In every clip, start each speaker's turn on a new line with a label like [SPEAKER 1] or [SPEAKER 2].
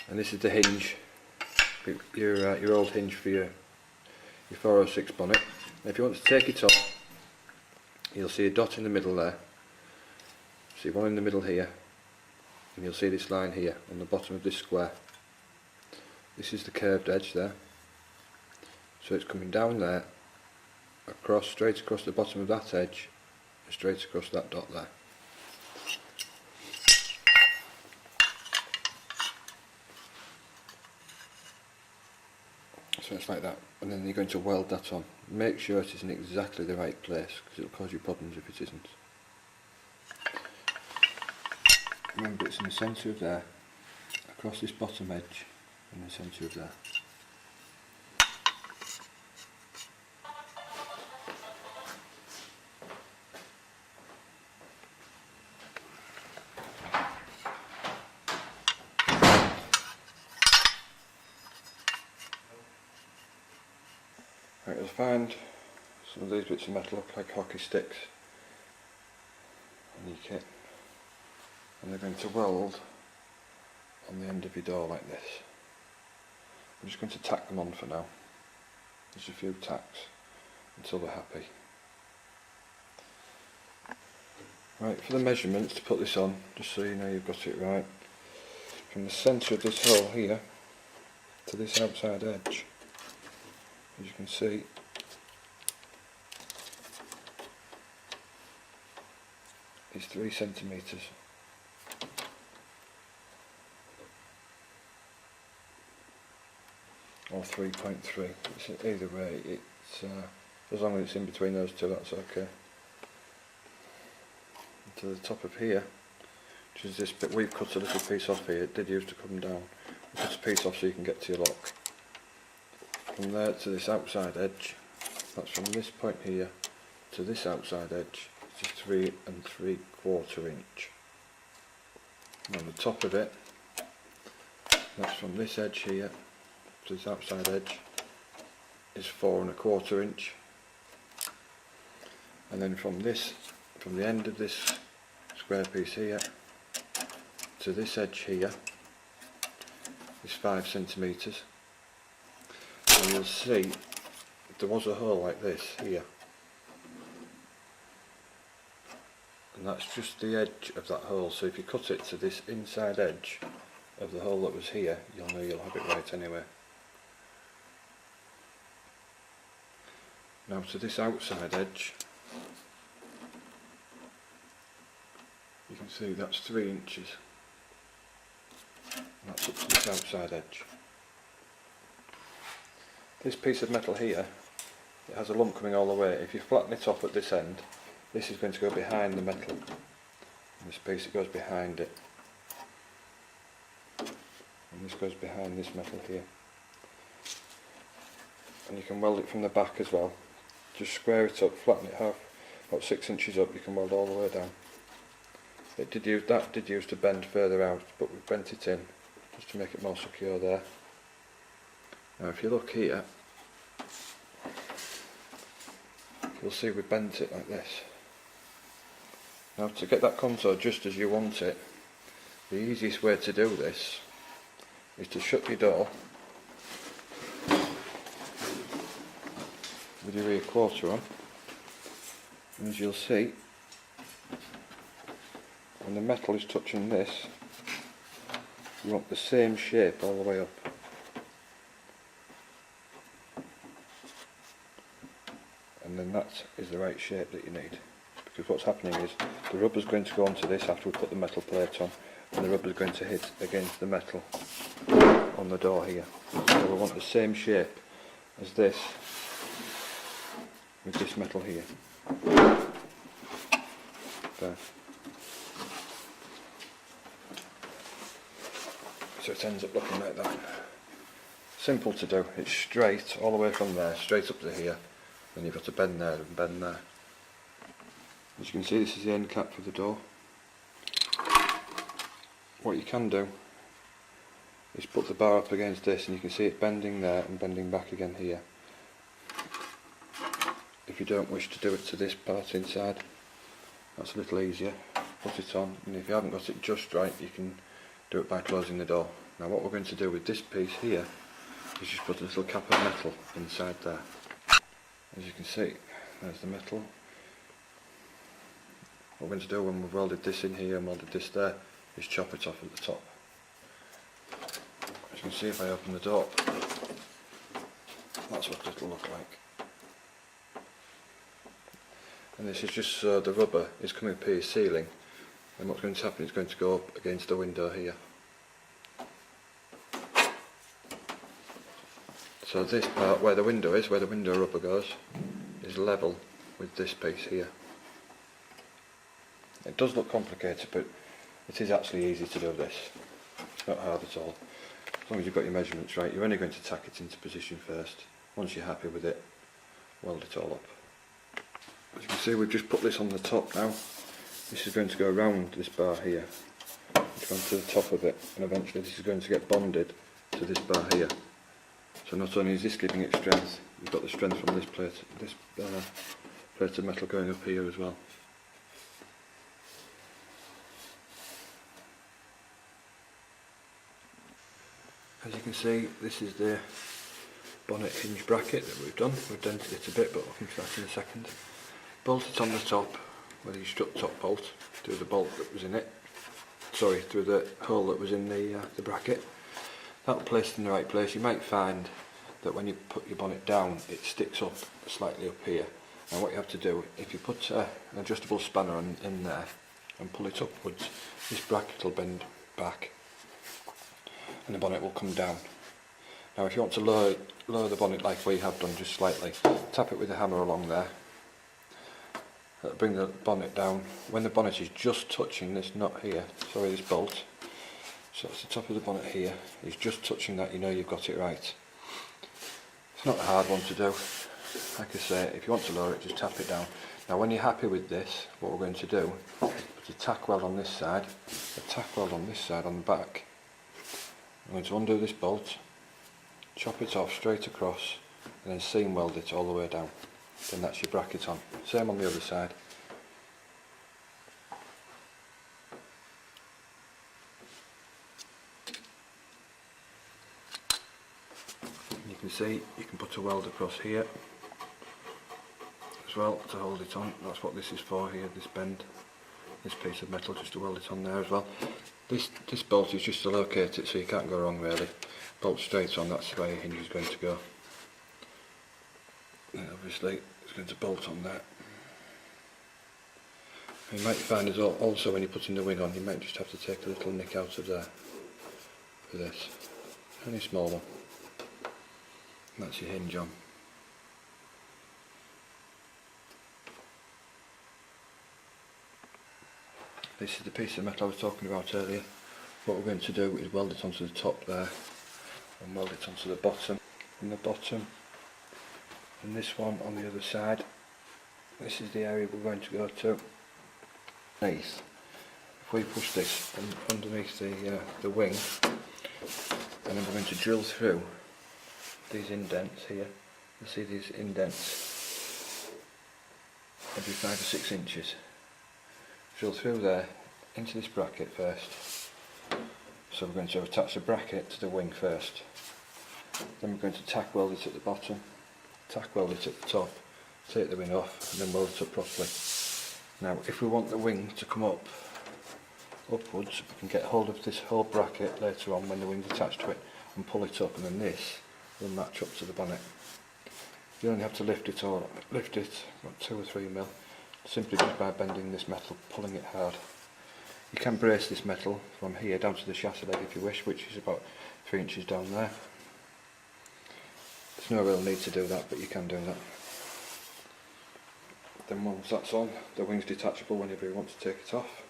[SPEAKER 1] And this is the hinge, your old hinge for your 406 bonnet. And if you want to take it off, you'll see a dot in the middle there. See one in the middle here, and you'll see this line here on the bottom of this square. This is the curved edge there. So it's coming down there, across, straight across the bottom of that edge, and straight across that dot there. So it's like that, and then you're going to weld that on. Make sure it is in exactly the right place, because it will cause you problems if it isn't. Remember, it's in the centre of there, across this bottom edge, in the centre of there. Right, you'll find some of these bits of metal look like hockey sticks on your kit, and they're going to weld on the end of your door like this. I'm just going to tack them on for now, just a few tacks until they're happy. Right, for the measurements to put this on, just so you know you've got it right, from the centre of this hole here to this outside edge, as you can see, is 3 centimetres. Or 3.3. Either way, it's as long as it's in between those two, that's okay. And to the top of here, which is this bit, we've cut a little piece off here. It did used to come down. We cut a piece off so you can get to your lock. From there to this outside edge, that's from this point here to this outside edge, it's just 3 3/4 inch. And on the top of it, that's from this edge here to this outside edge, is 4 1/4 inch. And then from the end of this square piece here to this edge here is 5 centimetres. And you'll see there was a hole like this here, and that's just the edge of that hole. So if you cut it to this inside edge of the hole that was here, you'll know you'll have it right anyway. Now to this outside edge, you can see that's 3 inches, and that's up to this outside edge. This piece of metal here, it has a lump coming all the way. If you flatten it off at this end, this is going to go behind the metal. And this piece, it goes behind it. And this goes behind this metal here. And you can weld it from the back as well. Just square it up, flatten it half, about 6 inches up, you can weld all the way down. That did use to bend further out, but we've bent it in just to make it more secure there. Now if you look here, you'll see we bent it like this. Now to get that contour just as you want it, the easiest way to do this is to shut your door with your rear quarter on, and as you'll see, when the metal is touching this, you want the same shape all the way up. And then that is the right shape that you need, because what's happening is the rubber's going to go onto this after we put the metal plate on, and the rubber's going to hit against the metal on the door here. So we want the same shape as this with this metal here. There. So it ends up looking like that. Simple to do, it's straight all the way from there, straight up to here. Then you've got to bend there and bend there. As you can see, this is the end cap for the door. What you can do is put the bar up against this, and you can see it bending there and bending back again here. If you don't wish to do it to this part inside, that's a little easier. Put it on, and if you haven't got it just right, you can do it by closing the door. Now what we're going to do with this piece here is just put a little cap of metal inside there. As you can see, there's the metal. What we're going to do when we've welded this in here and welded this there is chop it off at the top. As you can see, if I open the door, that's what it'll look like. And this is just so the rubber is coming up here sealing, and what's going to happen is going to go up against the window here. So this part where the window is, where the window rubber goes, is level with this piece here. It does look complicated, but it is actually easy to do this. It's not hard at all. As long as you've got your measurements right, you're only going to tack it into position first. Once you're happy with it, weld it all up. As you can see, we've just put this on the top now. This is going to go around this bar here. It's gone to the top of it, and eventually this is going to get bonded to this bar here. So not only is this giving it strength, you've got the strength from this plate of metal going up here as well. As you can see, this is the bonnet hinge bracket that we've done. We've dented it a bit, but we'll come to that in a second. Bolt it on the top, where you struck top bolt through the bolt that was in it. Sorry, through the hole that was in the bracket. That placed in the right place. You might find that when you put your bonnet down, it sticks up slightly up here. And what you have to do, if you put an adjustable spanner in there and pull it upwards, this bracket will bend back and the bonnet will come down. Now if you want to lower the bonnet like we have done just slightly, tap it with a hammer along there. That'll bring the bonnet down. When the bonnet is just touching this nut here, sorry, this bolt, so it's the top of the bonnet here, is just touching that, you know you've got it right. It's not a hard one to do. Like I say, if you want to lower it, just tap it down. Now when you're happy with this, what we're going to do is put a tack weld on this side, a tack weld on this side on the back. I'm going to undo this bolt, chop it off straight across, and then seam weld it all the way down. Then that's your bracket on. Same on the other side. And you can see you can put a weld across here as well to hold it on. That's what this is for here, this bend, this piece of metal, just to weld it on there as well. This bolt is just to locate it so you can't go wrong really. Bolt straight on, that's the way your hinge is going to go. And obviously it's going to bolt on that. You might find as also when you're putting the wing on, you might just have to take a little nick out of there for this. Only a small one. And that's your hinge on. This is the piece of metal I was talking about earlier. What we're going to do is weld it onto the top there and weld it onto the bottom. And the bottom and this one on the other side. This is the area we're going to go to. If we push this underneath the wing, and then we're going to drill through these indents here. You see these indents every 5 or 6 inches. Drill through there into this bracket first. So we're going to attach the bracket to the wing first. Then we're going to tack weld it at the bottom, tack weld it at the top, take the wing off and then weld it up properly. Now if we want the wing to come up upwards, we can get hold of this whole bracket later on when the wing's attached to it and pull it up, and then this will match up to the bonnet. You only have to lift it about 2 or 3 mil, simply just by bending this metal, pulling it hard. You can brace this metal from here down to the chassis leg if you wish, which is about 3 inches down there. There's no real need to do that, but you can do that. Then once that's on, the wing's detachable whenever you want to take it off.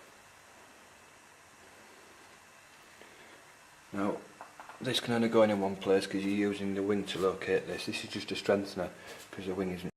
[SPEAKER 1] Now, this can only go in one place because you're using the wing to locate this. This is just a strengthener because the wing isn't